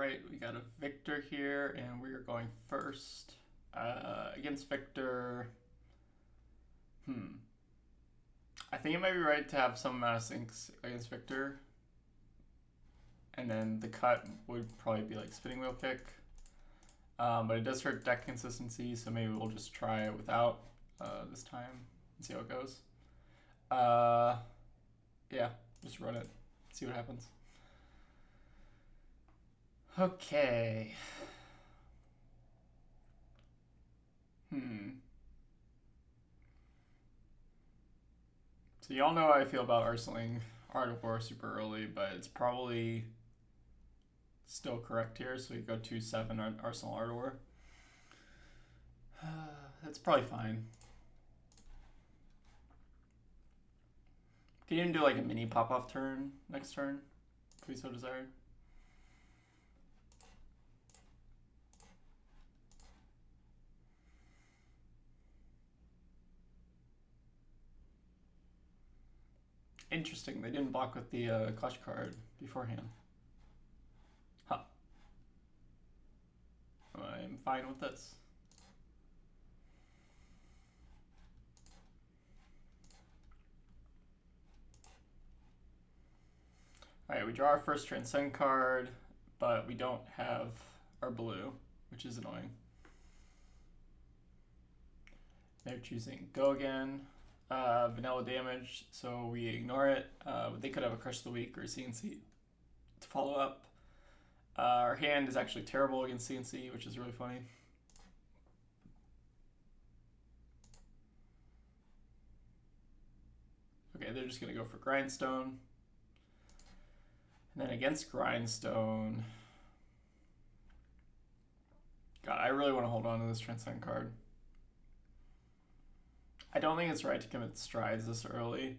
Alright, we got a Victor here, and we are going first. Against Victor... I think it might be right to have some amount of sinks against Victor. And then the cut would probably be like spinning wheel kick. But it does hurt deck consistency, so maybe we'll just try it without this time and see how it goes. Yeah, just run it, see what happens. Okay. So y'all know how I feel about arsenaling Art of War super early, but it's probably still correct here, so we go 2-7 on Arsenal Art of War. That's probably fine. Can even do like a mini pop-off turn next turn, if we so desired. Interesting, they didn't block with the clutch card beforehand. Huh. I'm fine with this. Alright, we draw our first Transcend card, but we don't have our blue, which is annoying. They're choosing Go again. Vanilla damage, so we ignore it. They could have a Crush of the Week or CNC to follow up. Our hand is actually terrible against CNC, which is really funny. Okay, they're just going to go for Grindstone. And then against Grindstone... God, I really want to hold on to this Transcend card. I don't think it's right to commit strides this early.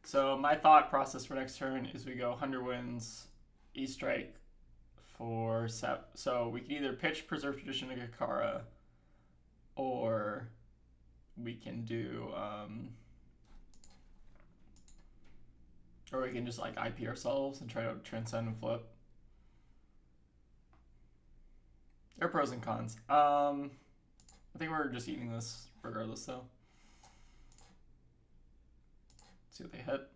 So my thought process for next turn is we go 100 wins, E-Strike for Sep. So we can either pitch Preserve Tradition to Kakara, or we can do, or we can just like IP ourselves and try to Transcend and flip. There are pros and cons. I think we're just eating this regardless, though. Let's see what they hit.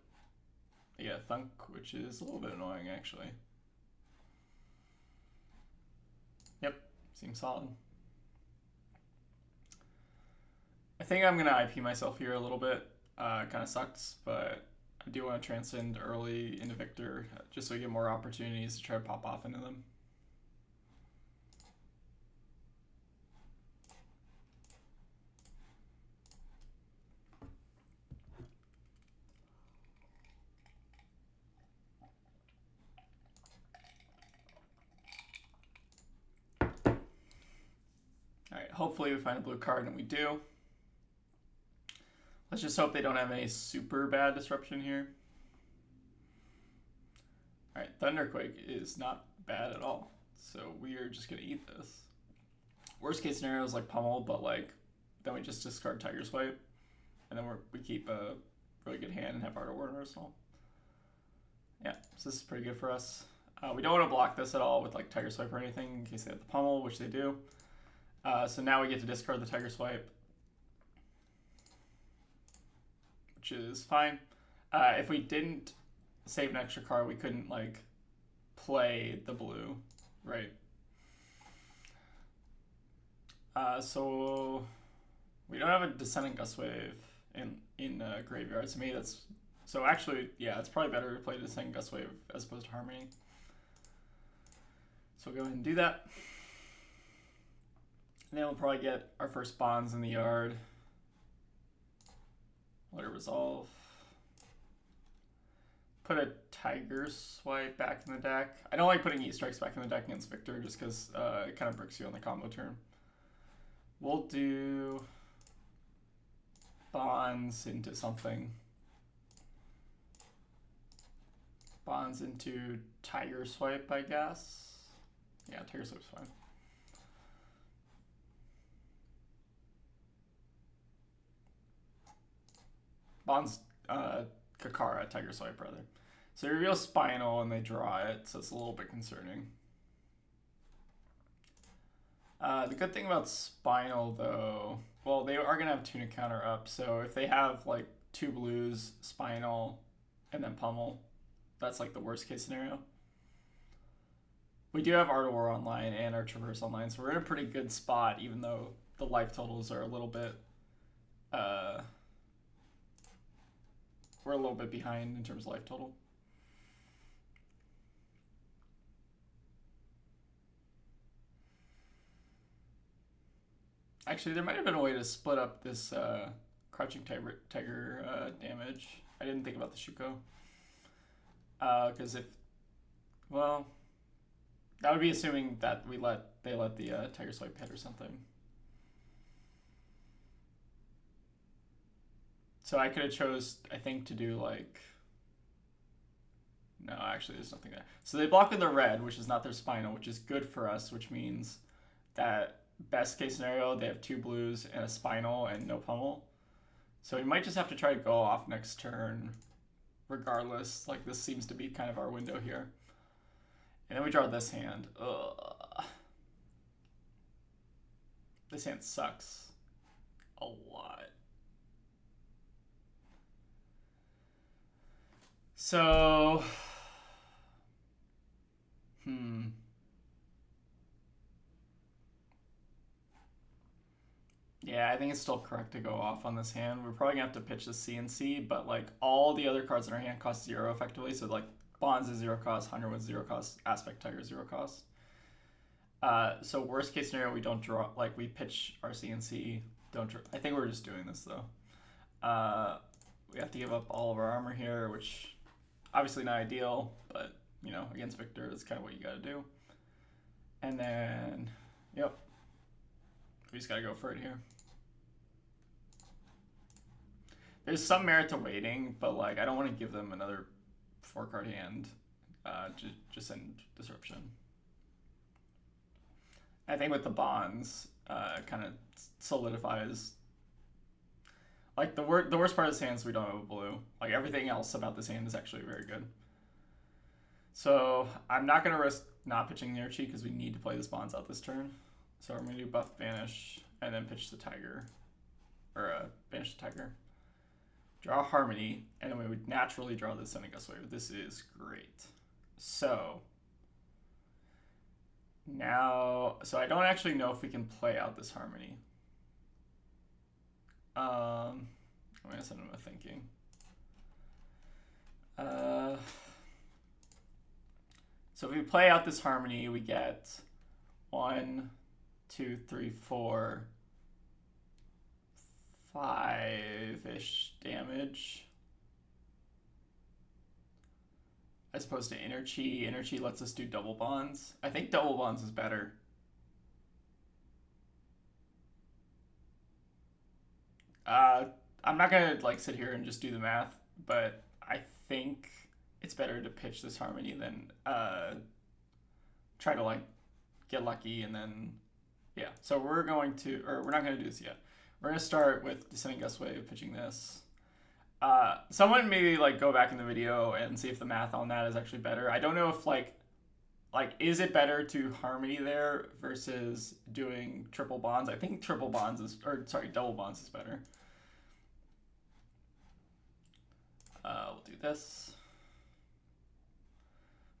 They get a Thunk, which is a little bit annoying, actually. Yep, seems solid. I think I'm going to IP myself here a little bit. It kind of sucks, but I do want to Transcend early into Victor, just so we get more opportunities to try to pop off into them. Alright, hopefully we find a blue card, and we do. Let's just hope they don't have any super bad disruption here. Alright, Thunderquake is not bad at all, so we are just going to eat this. Worst case scenario is like pummel, but like then we just discard Tiger Swipe, and then we keep a really good hand and have Art of War in Arsenal. Yeah, so this is pretty good for us. We don't want to block this at all with like Tiger Swipe or anything in case they have the pummel, which they do. So now we get to discard the Tiger Swipe, which is fine. If we didn't save an extra card, we couldn't like play the blue, right? So we don't have a Descending Gust Wave in Graveyard. To me, that's so actually, yeah, it's probably better to play Descending Gust Wave as opposed to Harmony. So we'll go ahead and do that. And then we'll probably get our first bonds in the yard. Let it resolve. Put a Tiger Swipe back in the deck. I don't like putting E-Strikes back in the deck against Victor just because it kind of bricks you on the combo turn. We'll do bonds into something. Bonds into Tiger Swipe, I guess. Yeah, Tiger Swipe's fine. Bonds, Kakara, Tiger Swipe, rather. So they reveal spinal and they draw it, so it's a little bit concerning. The good thing about spinal, though, well, they are going to have tuna counter up, so if they have like 2 blues, spinal, and then pummel, that's like the worst case scenario. We do have Art of War online and our Traverse online, so we're in a pretty good spot, even though the life totals are a little bit, we're a little bit behind in terms of life total. Actually, there might have been a way to split up this Crouching Tiger damage. I didn't think about the Shuko. Because well, that would be assuming that they let the Tiger Swipe hit or something. So I could have chose, I think, to do like, no, actually there's nothing there. So they block with the red, which is not their spinal, which is good for us, which means that best case scenario, they have 2 blues and a spinal and no pummel. So we might just have to try to go off next turn regardless. Like, this seems to be kind of our window here. And then we draw this hand. Ugh. This hand sucks a lot. So, yeah, I think it's still correct to go off on this hand. We're probably gonna have to pitch the CNC, but like all the other cards in our hand cost 0 effectively. So like Bonds is 0 cost, Hunter with 0 cost, Aspect Tiger 0 cost. So worst case scenario, we don't draw, like we pitch our CNC. Don't draw. I think we're just doing this though. We have to give up all of our armor here, which obviously not ideal, but you know, against Victor, that's kind of what you got to do. And then, yep, we just got to go for it here. There's some merit to waiting, but like I don't want to give them another 4-card hand just in Disruption. I think with the Bonds, kind of solidifies. Like the worst part of this hand is we don't have a blue. Like everything else about this hand is actually very good. So I'm not going to risk not pitching the Archie because we need to play this Bonds out this turn. So we're going to do Buff Banish and then pitch the Tiger. Or Banish the Tiger. Draw Harmony, and then we would naturally draw the Sending Gust Wave. This is great. So now, I don't actually know if we can play out this Harmony. I'm gonna send him a thinking. So if we play out this Harmony, we get 1, 2, 3, 4, 5-ish damage. As opposed to Inner Chi. Inner Chi lets us do double bonds. I think double bonds is better. I'm not gonna like sit here and just do the math, but I think it's better to pitch this Harmony than try to like get lucky and then yeah. So we're not gonna do this yet. We're gonna start with Descending Gust Wave, pitching this. Someone maybe like go back in the video and see if the math on that is actually better. I don't know if like is it better to Harmony there versus doing triple bonds? I think double bonds is better. We'll do this.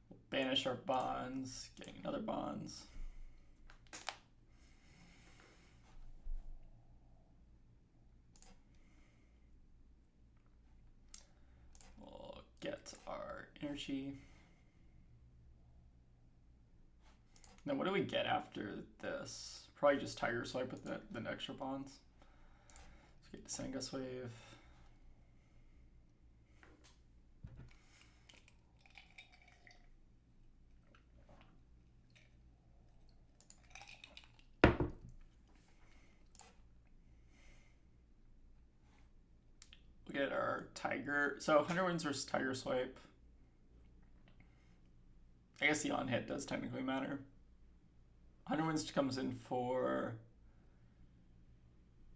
We'll banish our bonds, getting another bonds. We'll get our energy. Then what do we get after this? Probably just Tiger Swipe with the extra bonds. Let's get Descending Gust Wave. We get our Tiger. So 100 wins versus Tiger Swipe. I guess the on hit does technically matter. 100 wins comes in for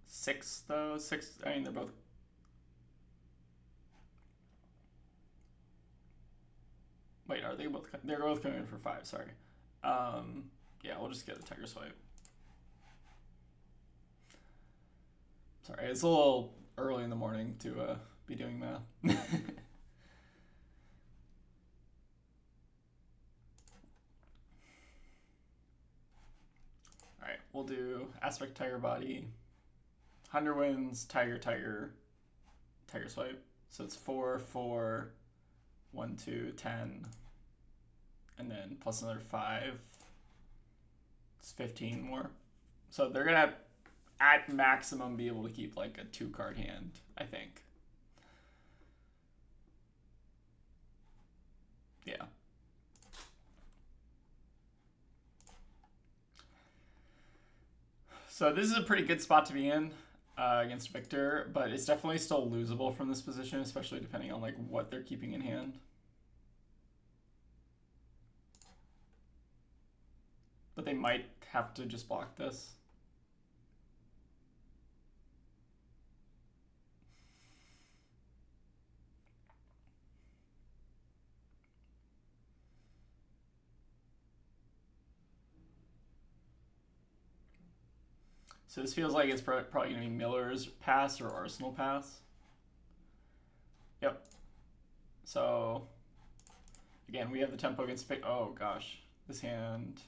6 though. 6. I mean, they're both. Wait, are they both? They're both coming in for 5. Sorry. Yeah, we'll just get a tiger swipe. Sorry, it's a little early in the morning to be doing math. Alright, we'll do aspect tiger body, 100 wins, tiger, tiger, tiger swipe. So it's 4, 4, 1, 2, 10, and then plus another 5. It's 15 more. So they're going to, at maximum, be able to keep like a 2-card hand, I think. Yeah. So this is a pretty good spot to be in against Victor, but it's definitely still losable from this position, especially depending on like what they're keeping in hand. But they might have to just block this. So this feels like it's probably going to be Miller's pass or Arsenal pass. Yep. So, again, we have the tempo against... Oh, gosh. This hand...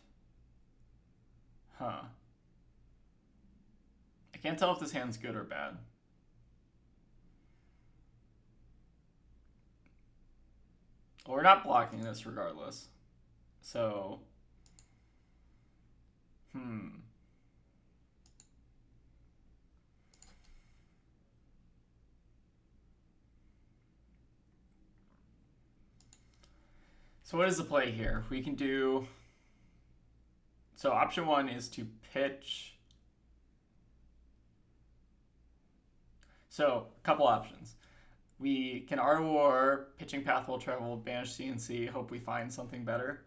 Huh. I can't tell if this hand's good or bad. Well, we're not blocking this regardless. So... So what is the play here? We can do... So option 1 is to pitch. So a couple options. We can Art of War, pitching path will travel, banish CNC, hope we find something better.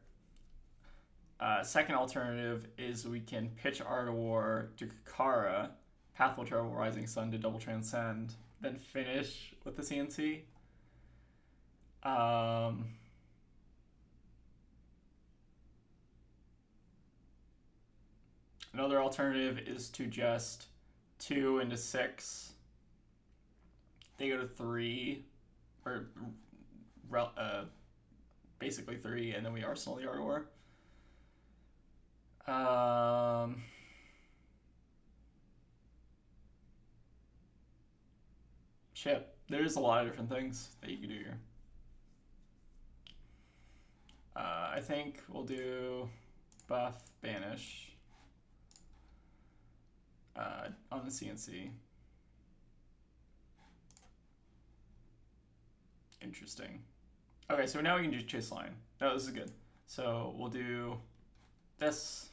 Second alternative is we can pitch Art of War to Kakara, path will travel, Rising Sun to double transcend, then finish with the CNC. Another alternative is to just 2 into 6. They go to 3, or basically 3, and then we Arsenal the Art of War. Shit, there's a lot of different things that you could do here. I think we'll do buff, banish. On the CNC. Interesting. Okay, so now we can do chase line. No, this is good. So we'll do this.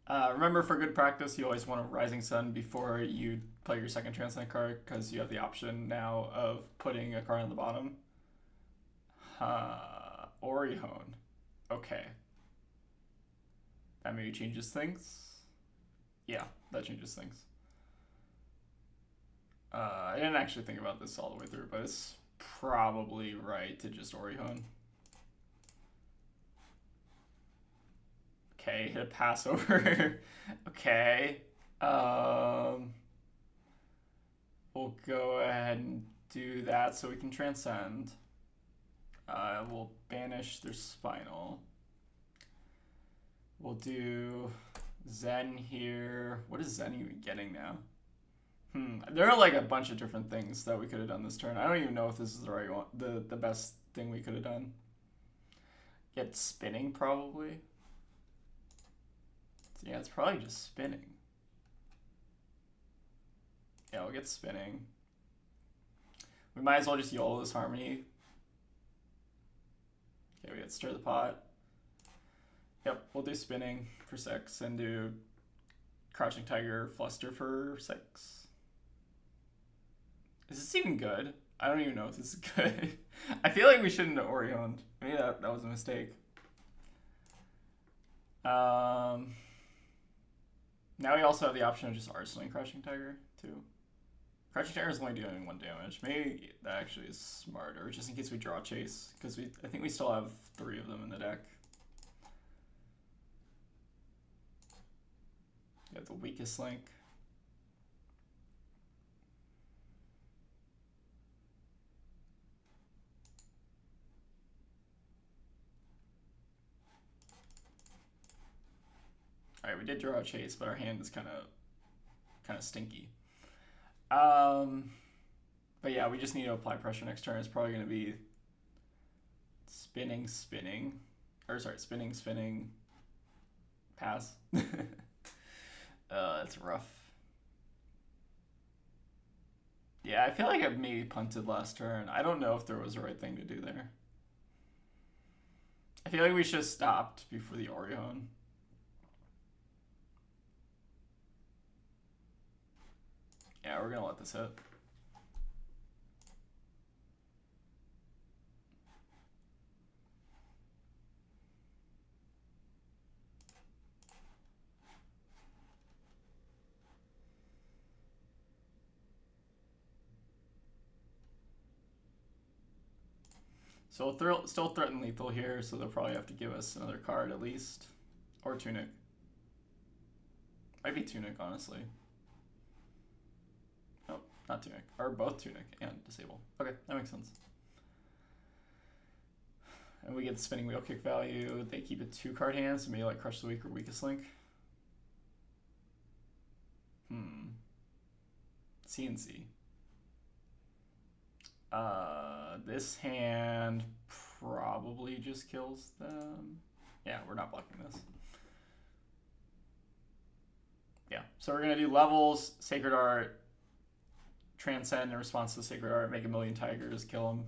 Remember, for good practice, you always want a Rising Sun before you play your second Transcend card, because you have the option now of putting a card on the bottom. Orihon. Okay. That maybe changes things. Yeah, that changes things. I didn't actually think about this all the way through, but it's probably right to just Orihon. Okay, hit a Passover. Okay. We'll go ahead and do that so we can transcend. We'll banish their spinal. We'll do Zen here. What is Zen even getting now? There are like a bunch of different things that we could have done this turn. I don't even know if this is the right one, the best thing we could have done. Get spinning probably. Yeah, it's probably just spinning. Yeah, we'll get spinning. We might as well just YOLO this Harmony. Okay, we get Stir the Pot. Yep, we'll do spinning for 6 and do Crouching Tiger Fluster for 6. Is this even good? I don't even know if this is good. I feel like we shouldn't have Orihon. Maybe that was a mistake. Now we also have the option of just Arsenaling Crouching Tiger too. Crouching Tiger is only doing 1 damage. Maybe that actually is smarter, just in case we draw Chase, because I think we still have 3 of them in the deck. We have the weakest link. All right, we did draw a Chase, but our hand is kind of stinky. But yeah, we just need to apply pressure next turn. It's probably going to be spinning, pass. That's rough. Yeah, I feel like I maybe punted last turn. I don't know if there was the right thing to do there. I feel like we should have stopped before the Orihon. Yeah, we're gonna let this hit. So we'll still threaten lethal here, so they'll probably have to give us another card at least. Or Tunic. Might be Tunic, honestly. Nope, not Tunic. Or both Tunic and Disable. Okay, that makes sense. And we get the spinning wheel kick value. They keep it 2 card hands, so maybe like Crush the Weak or Weakest Link. CNC. This hand probably just kills them. Yeah, we're not blocking this. Yeah, so we're gonna do levels, Sacred Art, Transcend in response to Sacred Art, make 1,000,000 tigers, kill them.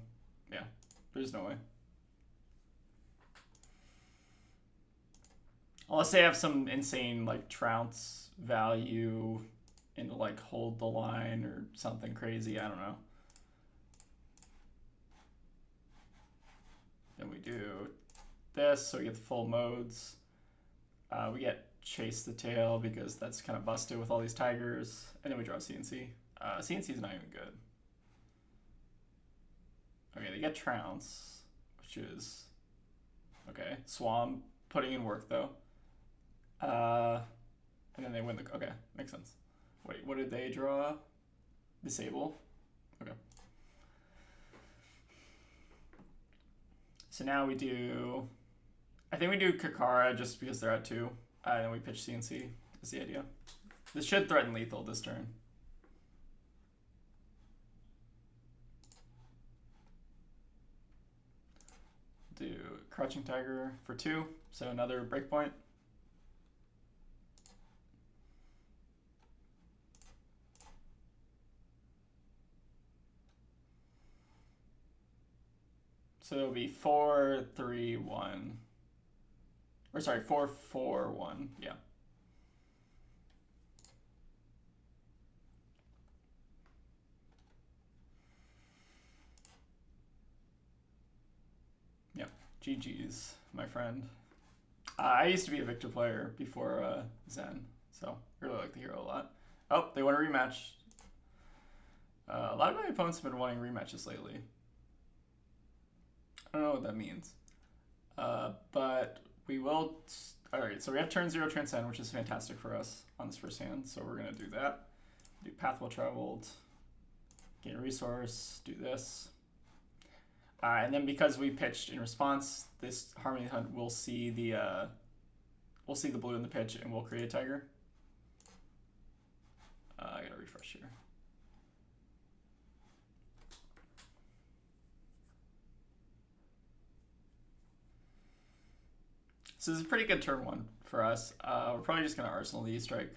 Yeah, there's no way. Unless they have some insane like trounce value into like hold the line or something crazy, I don't know. Then we do this, so we get the full modes. We get Chase the Tail because that's kind of busted with all these tigers. And then we draw CNC. CNC is not even good. Okay, they get Trounce, which is... Okay, Swamp, putting in work though. And then they win the... Okay, makes sense. Wait, what did they draw? Disable. Okay. So now we do... I think we do Kakara just because they're at 2. And then we pitch CNC is the idea. This should threaten lethal this turn. Do Crouching Tiger for 2, so another breakpoint. So it'll be 4, 3, 1. Or sorry, 4, 4, 1. Yeah. Yeah. GG's, my friend. I used to be a Victor player before Zen, so I really like the hero a lot. Oh, they want a rematch. A lot of my opponents have been wanting rematches lately. I don't know what that means. But we will... Alright, so we have turn 0 Transcend, which is fantastic for us on this first hand, so we're going to do that. Do Path Well Traveled, gain a resource, do this. And then because we pitched in response, this Harmony Hunt will see the blue in the pitch and we'll create a tiger. I gotta refresh here. So this is a pretty good turn 1 for us. We're probably just gonna Arsenal the E-Strike.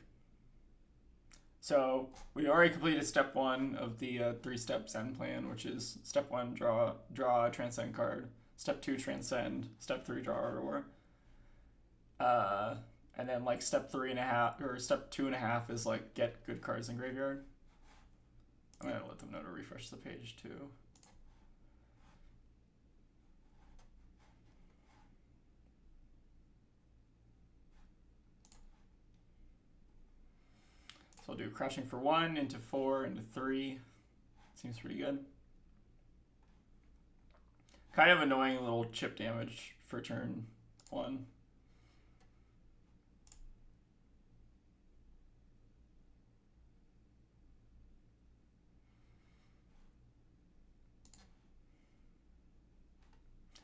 So we already completed step 1 of the 3-step Zen plan, which is step 1, draw a Transcend card. Step 2, Transcend. Step 3, draw Ardor. And then like step 3.5 or step 2.5 is like get good cards in graveyard. I'm gonna let them know to refresh the page too. So I'll do Crouching for 1, into 4, into 3. Seems pretty good. Kind of annoying little chip damage for turn 1.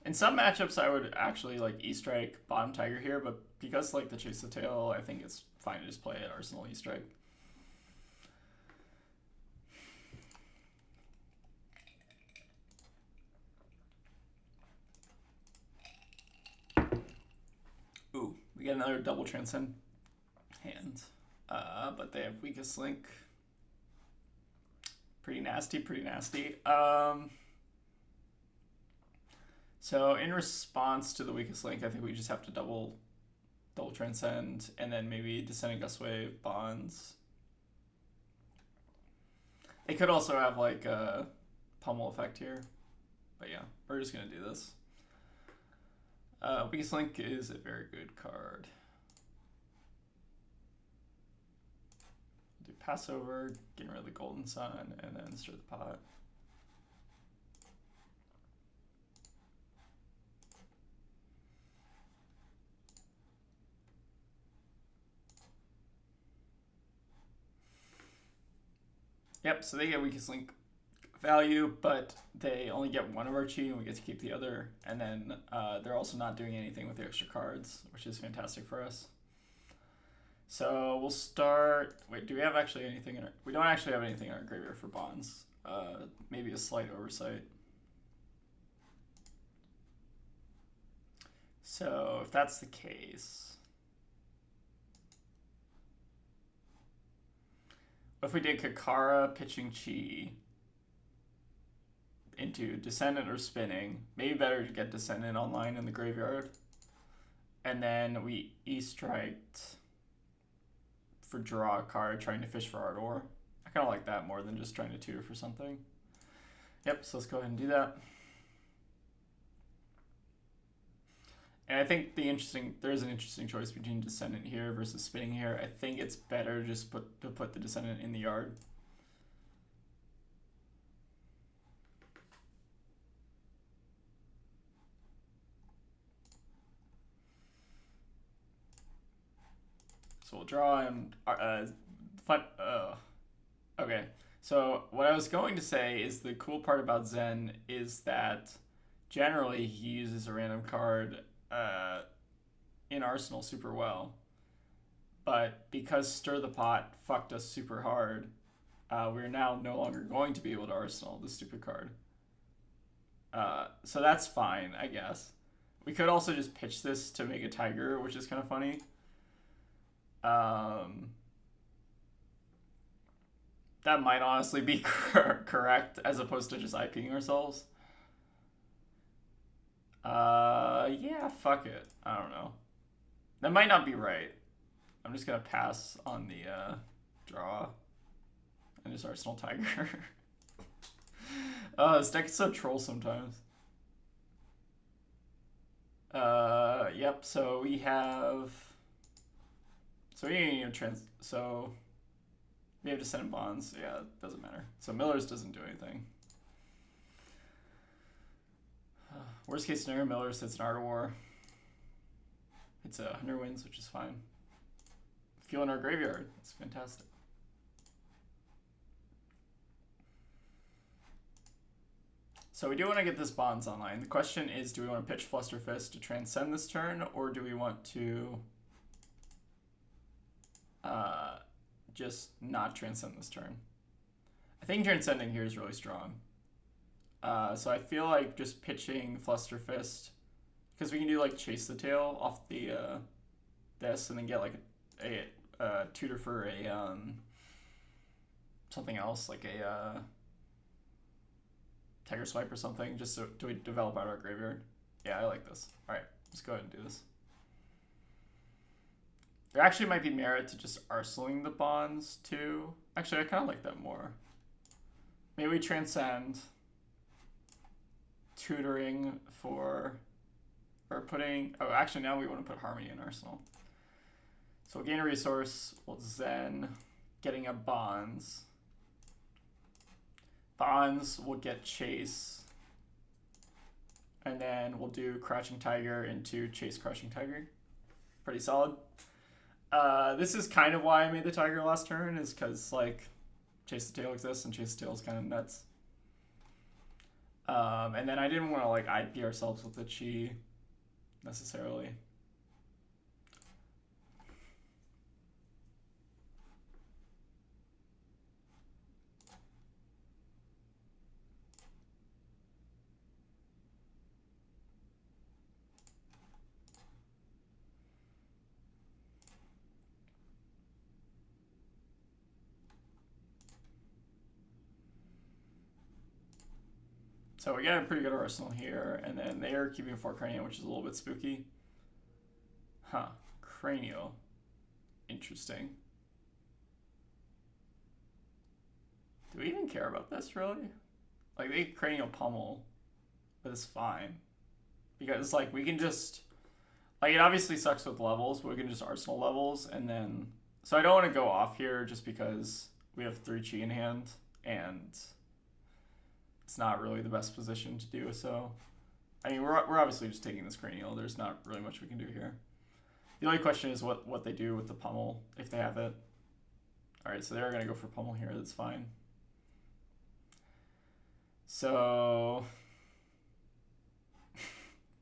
In some matchups, I would actually like E-Strike bottom tiger here, but because like the chase the tail, I think it's fine to just play at Arsenal E-Strike. Ooh, we get another double transcend hand, but they have weakest link. Pretty nasty, pretty nasty. So in response to the weakest link, I think we just have to double transcend, and then maybe descending gust wave bonds. It could also have like a pummel effect here, but yeah, we're just gonna do this. Weakest link is a very good card. Do Passover, getting rid of the golden sun, and then stir the pot. Yep, so they get weakest link value, but they only get one of our chi, and we get to keep the other. And then they're also not doing anything with the extra cards, which is fantastic for us. So we'll start. Wait, do we have actually anything in our? We don't actually have anything in our graveyard for bonds. Maybe a slight oversight. So if that's the case, if we did Kakara pitching chi into Descendant or Spinning, maybe better to get Descendant online in the graveyard. And then we E-striked for draw a card, trying to fish for Ardor. I kind of like that more than just trying to tutor for something. Yep, so let's go ahead and do that. And I think there's an interesting choice between Descendant here versus Spinning here. I think it's better just to put the Descendant in the yard. So we'll draw and okay. So what I was going to say is the cool part about Zen is that generally he uses a random card in Arsenal super well, but because Stir the Pot fucked us super hard, we're now no longer going to be able to Arsenal this stupid card. So that's fine, I guess. We could also just pitch this to make a tiger, which is kind of funny. That might honestly be correct as opposed to just IPing ourselves. Yeah, fuck it. I don't know. That might not be right. I'm just gonna pass on the draw and just Arsenal Tiger. This deck is so troll sometimes. Yep, so we have... So we have we have Descendant Bonds. Yeah, it doesn't matter. So Miller's doesn't do anything. Worst case scenario, Miller sits in Art of War. It's 100 wins, which is fine. Fuel in our graveyard. It's fantastic. So we do want to get this Bonds online. The question is, do we want to pitch Flusterfist to transcend this turn, or do we want to just not transcend this turn? I think transcending here is really strong. So I feel like just pitching Flusterfist, because we can do like Chase the Tail off the this, and then get like a tutor for a something else, like a Tiger Swipe or something, just so do we develop out our graveyard. Yeah, I like this. All right, let's go ahead and do this. There actually might be merit to just arsenaling the Bonds too. Actually, I kind of like that more. Maybe we transcend, tutoring for, or putting, oh, actually now we want to put Harmony in Arsenal. So we'll gain a resource, we'll Zen, getting a Bonds. Bonds will get Chase. And then we'll do Crouching Tiger into Chase Crouching Tiger. Pretty solid. This is kind of why I made the Tiger last turn, is because, like, Chase the Tail exists, and Chase the Tail is kind of nuts. And then I didn't want to, like, IP ourselves with the Chi, necessarily. So we got a pretty good arsenal here, and then they are keeping 4 Cranial, which is a little bit spooky. Huh. Cranial. Interesting. Do we even care about this, really? Like, they Cranial Pummel, but it's fine. Because, like, we can just... Like, it obviously sucks with levels, but we can just arsenal levels, and then... So I don't want to go off here just because we have 3 Chi in hand, and... It's not really the best position to do so. I mean, we're obviously just taking this Cranial. There's not really much we can do here. The only question is what they do with the Pummel, if they have it. Alright, so they're going to go for Pummel here. That's fine. So...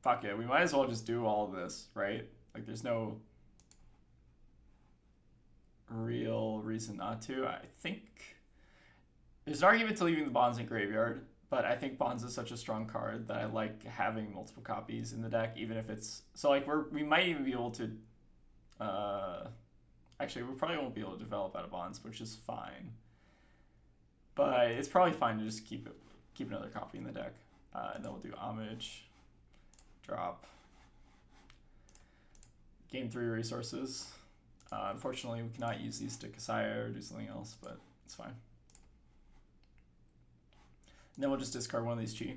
Fuck it. We might as well just do all of this, right? Like, there's no real reason not to. I think... There's an argument to leaving the Bonds in Graveyard. But I think Bonds is such a strong card that I like having multiple copies in the deck, even if it's... So, like, we might even be able to... Actually, we probably won't be able to develop out of Bonds, which is fine. But it's probably fine to just keep another copy in the deck. And then we'll do Homage, drop, gain 3 resources. Unfortunately, we cannot use these to Kasaya or do something else, but it's fine. And then we'll just discard one of these Chi.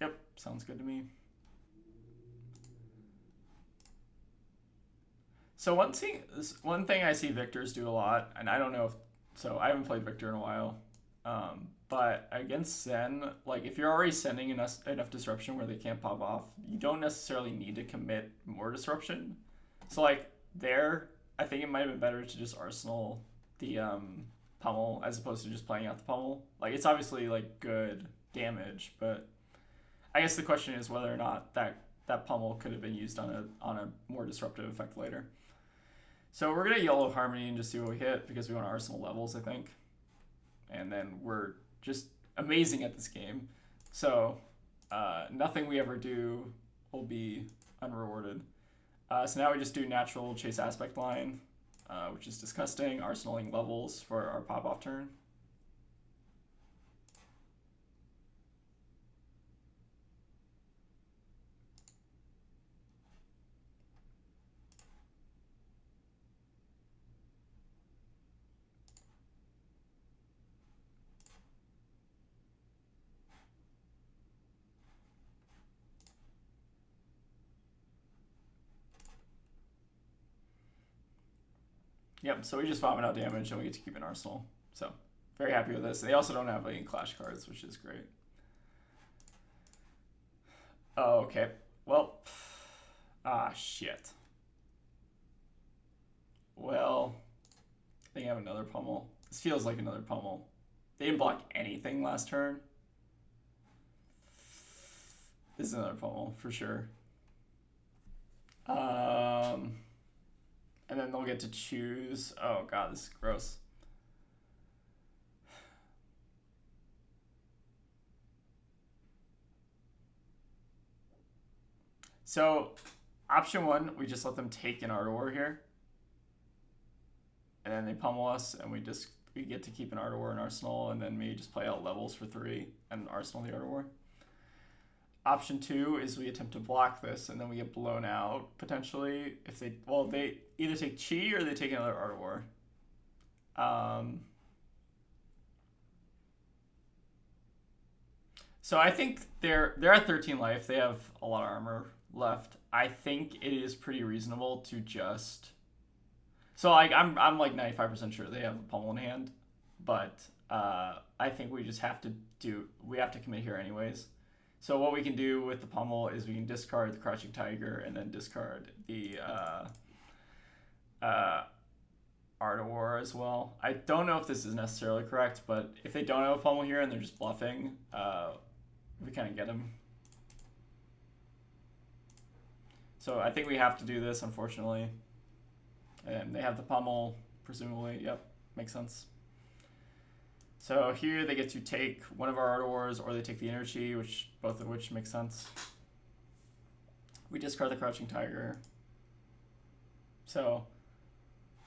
Yep, sounds good to me. So one thing I see Victors do a lot, and I don't know if... So I haven't played Victor in a while. But against Zen, like, if you're already sending enough disruption where they can't pop off, you don't necessarily need to commit more disruption. So, like, there, I think it might have been better to just arsenal the... Pummel as opposed to just playing out the Pummel. Like, it's obviously, like, good damage, but I guess the question is whether or not that Pummel could have been used on a more disruptive effect later. So we're gonna Yellow Harmony and just see what we hit, because we want arsenal levels, I think. And then we're just amazing at this game. So nothing we ever do will be unrewarded. So now we just do natural Chase Aspect Line, which is disgusting, arsenaling levels for our pop-off turn. Yep, so we just vomit out damage and we get to keep an arsenal. So, very happy with this. They also don't have any clash cards, which is great. Oh, okay. Well, shit. Well, they have another Pummel. This feels like another Pummel. They didn't block anything last turn. This is another Pummel, for sure. And then they'll get to choose. Oh god, this is gross. So, option 1, we just let them take an Art of War here. And then they pummel us, and we get to keep an Art of War in Arsenal, and then maybe just play out levels for 3 and Arsenal the Art of War. Option 2 is we attempt to block this, and then we get blown out, potentially, if they... Well, they either take Chi or they take another Art of War. So I think they're at 13 life. They have a lot of armor left. I think it is pretty reasonable to just... So, like, I'm like 95% sure they have a pummel in hand, but I think we just have to commit here anyways. So what we can do with the pummel is we can discard the Crouching Tiger and then discard the Art of War as well. I don't know if this is necessarily correct, but if they don't have a pummel here and they're just bluffing, we kind of get them. So I think we have to do this, unfortunately. And they have the pummel, presumably. Yep, makes sense. So here they get to take one of our Art of Wars, or they take the Energy, both of which make sense. We discard the Crouching Tiger. So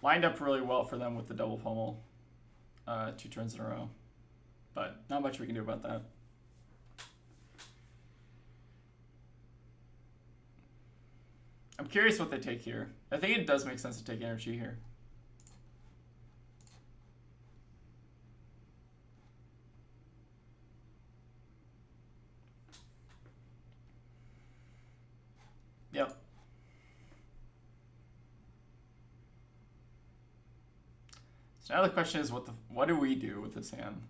lined up really well for them with the double pummel, 2 turns in a row. But not much we can do about that. I'm curious what they take here. I think it does make sense to take Energy here. Yep. So now the question is, what do we do with this hand?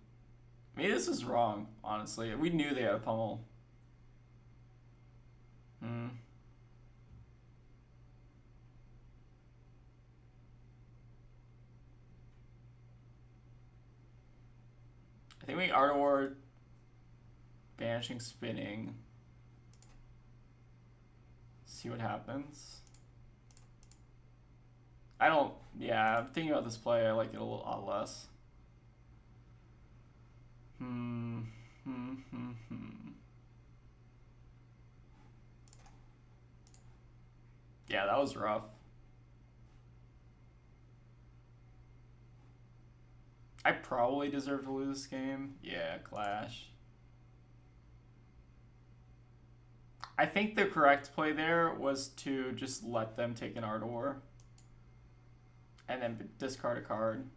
Maybe this is wrong, honestly. We knew they had a pummel. I think we Art of War, Banishing, Spinning. See what happens. Yeah, I'm thinking about this play. I like it a lot less. Yeah, that was rough. I probably deserve to lose this game. Yeah, Clash. I think the correct play there was to just let them take an Art of War and then discard a card.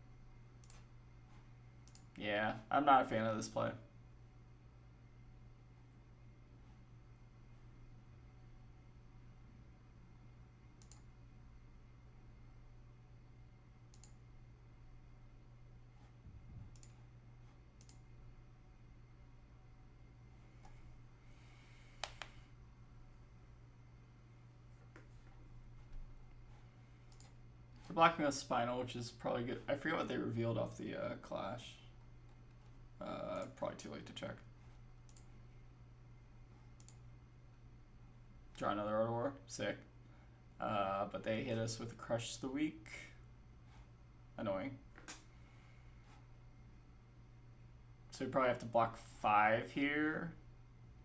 Yeah, I'm not a fan of this play. We're blocking a Spinal, which is probably good. I forget what they revealed off the Clash. Probably too late to check. Draw another Art of War. Sick. But they hit us with Crush the Weak. Annoying. So we probably have to block 5 here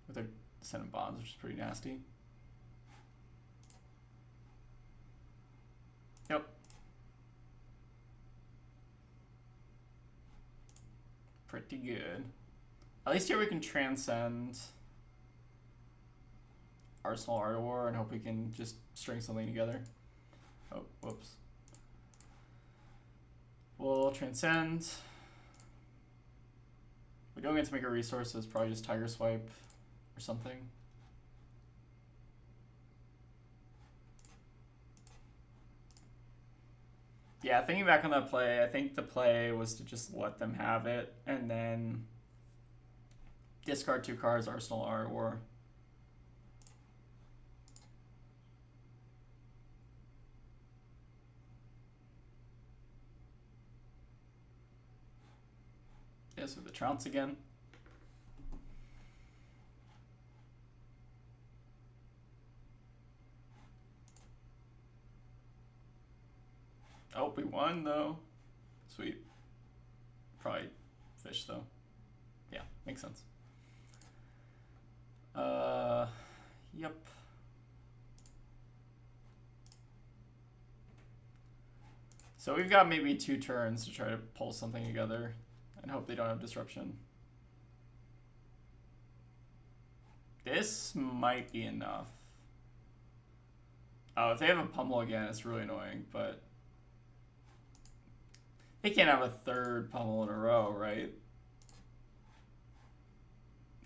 with a Descendant Bonds, which is pretty nasty. Yep. Pretty good. At least here we can transcend Arsenal Art of War and hope we can just string something together. Oh, whoops. We'll transcend. We don't get to make a resource, so it's probably just Tiger Swipe or something. Yeah, thinking back on that play, I think the play was to just let them have it and then discard 2 cards, Arsenal Art of War. Yes, with the Trounce again. Oh, we won though. Sweet. Probably fish though. Yeah, makes sense. Yep. So we've got maybe 2 turns to try to pull something together and hope they don't have disruption. This might be enough. Oh, if they have a pummel again, it's really annoying, but they can't have a 3rd pummel in a row, right?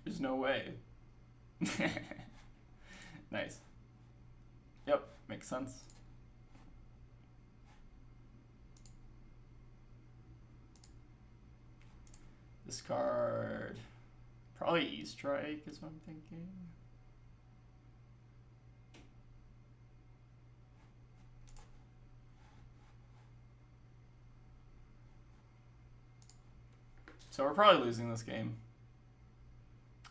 There's no way. Nice. Yep, makes sense. Discard. Probably E-Strike is what I'm thinking. So we're probably losing this game.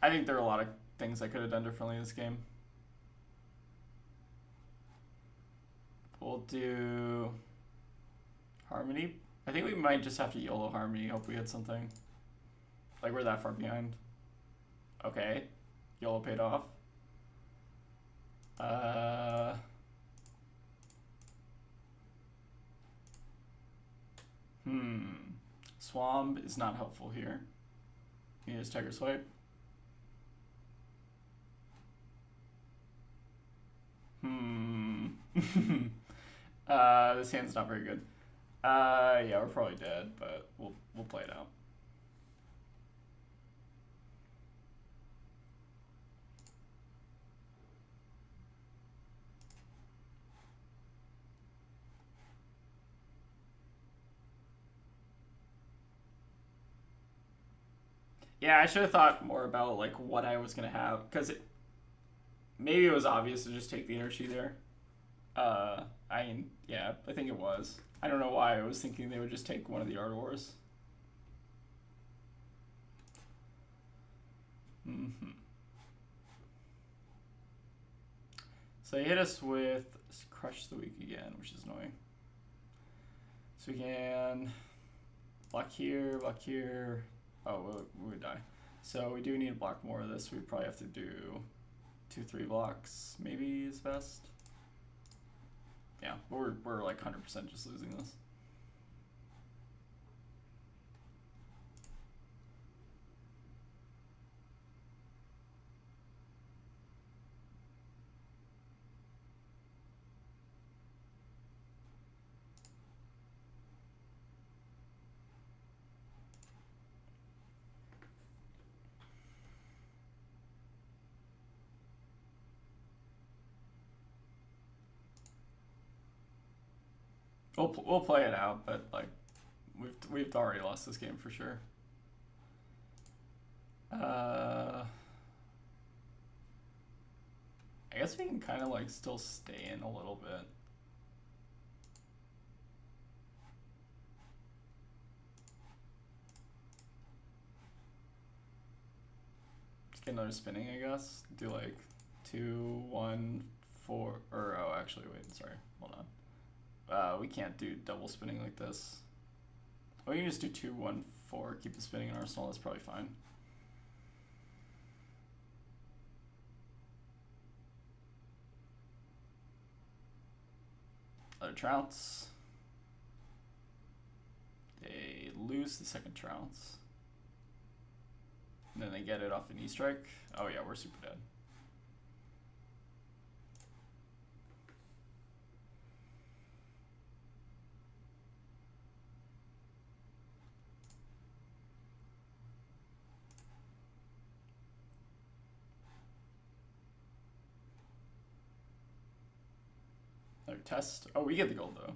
I think there are a lot of things I could have done differently in this game. We'll do Harmony. I think we might just have to YOLO Harmony. Hope we hit something. Like we're that far behind. Okay. YOLO paid off. Swamp is not helpful here. He has Tiger Swipe. This hand's not very good. Yeah, we're probably dead, but we'll play it out. Yeah, I should have thought more about like what I was gonna have, because maybe it was obvious to just take the energy there. Yeah, I think it was. I don't know why I was thinking they would just take one of the Art Wars. So he hit us with Crush the Weak again, which is annoying. So we can block here, block here. Oh, we would die. So we do need to block more of this. We probably have to do 2-3 blocks, maybe is best. Yeah, we're like 100% just losing this. We'll play it out, but like we've already lost this game for sure. I guess we can kind of like still stay in a little bit. Just get another spinning, I guess. Do like 2, 1, 4, or oh, actually, wait, sorry, hold on. We can't do double spinning like this. Oh, you can just do 2, 1, 4, keep the spinning in Arsenal, that's probably fine. Other trounce. They lose the second trounce. And then they get it off an E-Strike. Oh yeah, we're super dead. Another test. Oh, we get the gold though.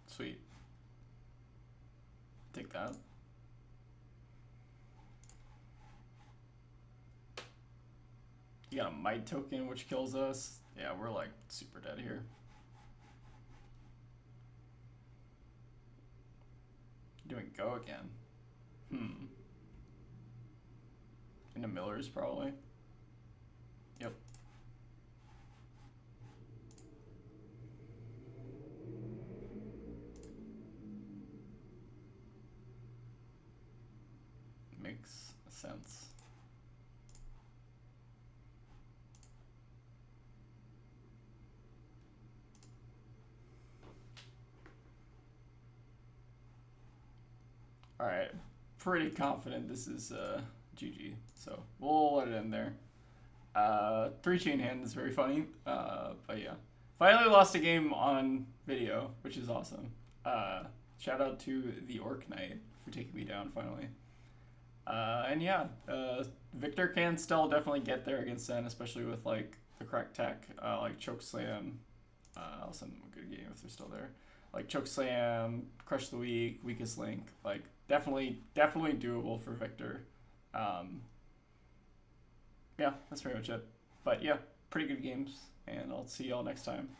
Sweet. Take that. You got a Might token, which kills us. Yeah, we're like super dead here. Doing go again. Into Miller's probably. Yep. Makes sense. Alright, pretty confident this is GG, so we'll let it end there. 3-chain hand is very funny, but yeah. Finally lost a game on video, which is awesome. Shout out to the Orc Knight for taking me down finally. And yeah, Victor can still definitely get there against Zen, especially with like the correct tech, like Chokeslam. I'll send them a good game if they're still there. Like Chokeslam, Crush the Weak, Weakest Link, like definitely doable for Victor. Um, yeah, that's pretty much it. But yeah, pretty good games, and I'll see y'all next time.